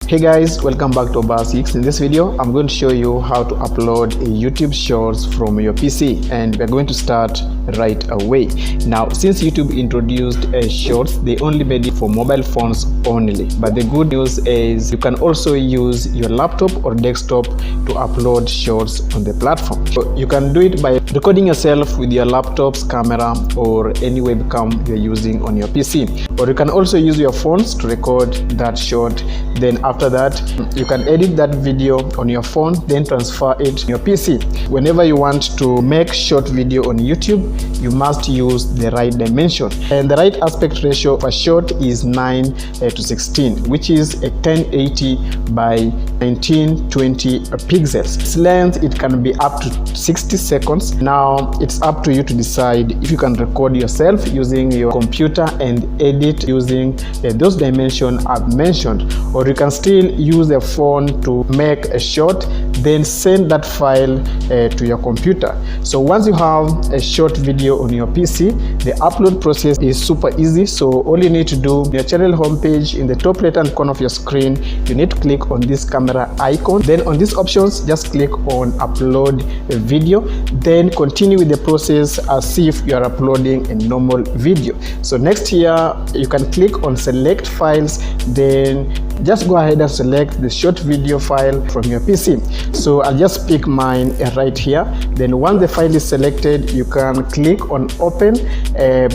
Hey guys, welcome back to Obakhas Geeks. In this video, I'm going to show you how to upload a YouTube Shorts from your PC, and we're going to start right away. Now, since YouTube introduced Shorts, they only made it for mobile phones only. But the good news is you can also use your laptop or desktop to upload Shorts on the platform. So you can do it by recording yourself with your laptop's camera or any webcam you're using on your PC. Or you can also use your phones to record that short. Then after that, you can edit that video on your phone, then transfer it to your PC. Whenever you want to make short video on YouTube, you must use the right dimension. And the right aspect ratio of a short is 9:16, which is a 1080 by 1920 pixels. Its length, it can be up to 60 seconds. Now, it's up to you to decide if you can record yourself using your computer and edit using those dimensions I've mentioned, or you can still use a phone to make a short, then send that file to your computer. So once you have a short video on your PC, the upload process is super easy. So all you need to do, your channel homepage, in the top right hand corner of your screen, you need to click on this camera icon. Then on these options, just click on upload a video, then continue with the process as if you are uploading a normal video. So next here, you can click on select files, then just go ahead and select the short video file from your PC. So I'll just pick mine right here. Then once the file is selected, you can click on open,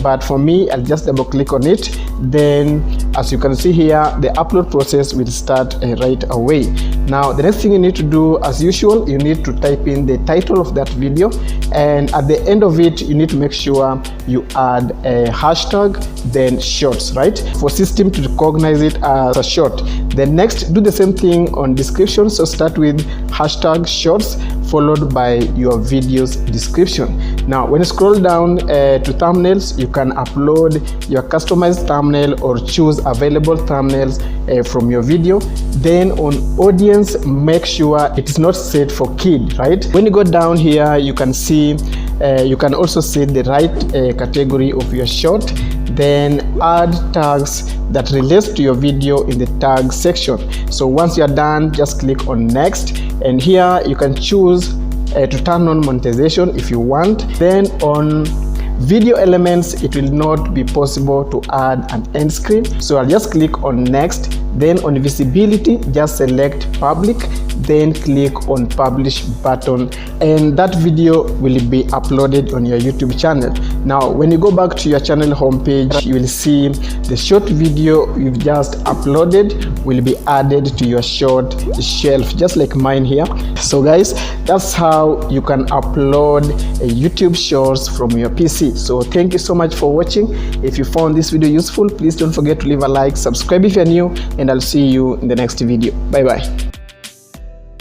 but for me, I'll just double click on it. Then as you can see here, the upload process will start right away. Now the next thing you need to do, as usual, you need to type in the title of that video, and at the end of it, you need to make sure you add a hashtag, then shorts, right, for system to recognize it as a short. Then next, do the same thing on description. So start with hashtag shorts followed by your video's description. Now when you scroll down to thumbnails, you can upload your customized thumbnail or choose available thumbnails from your video. Then on audience, make sure it is not set for kid, right? When you go down here, you can see you can also set the right category of your short. Then add tags that relates to your video in the tag section. So once you're done, just click on next, and here you can choose to turn on monetization if you want. Then on video elements, it will not be possible to add an end screen, so I'll just click on next. Then on visibility, just select public, then click on publish button, and that video will be uploaded on your YouTube channel. Now when you go back to your channel homepage, you will see the short video you've just uploaded will be added to your short shelf, just like mine here. So guys, that's how you can upload a YouTube Shorts from your PC. So thank you so much for watching. If you found this video useful, please don't forget to leave a like, subscribe if you're new, and I'll see you in the next video. Bye bye.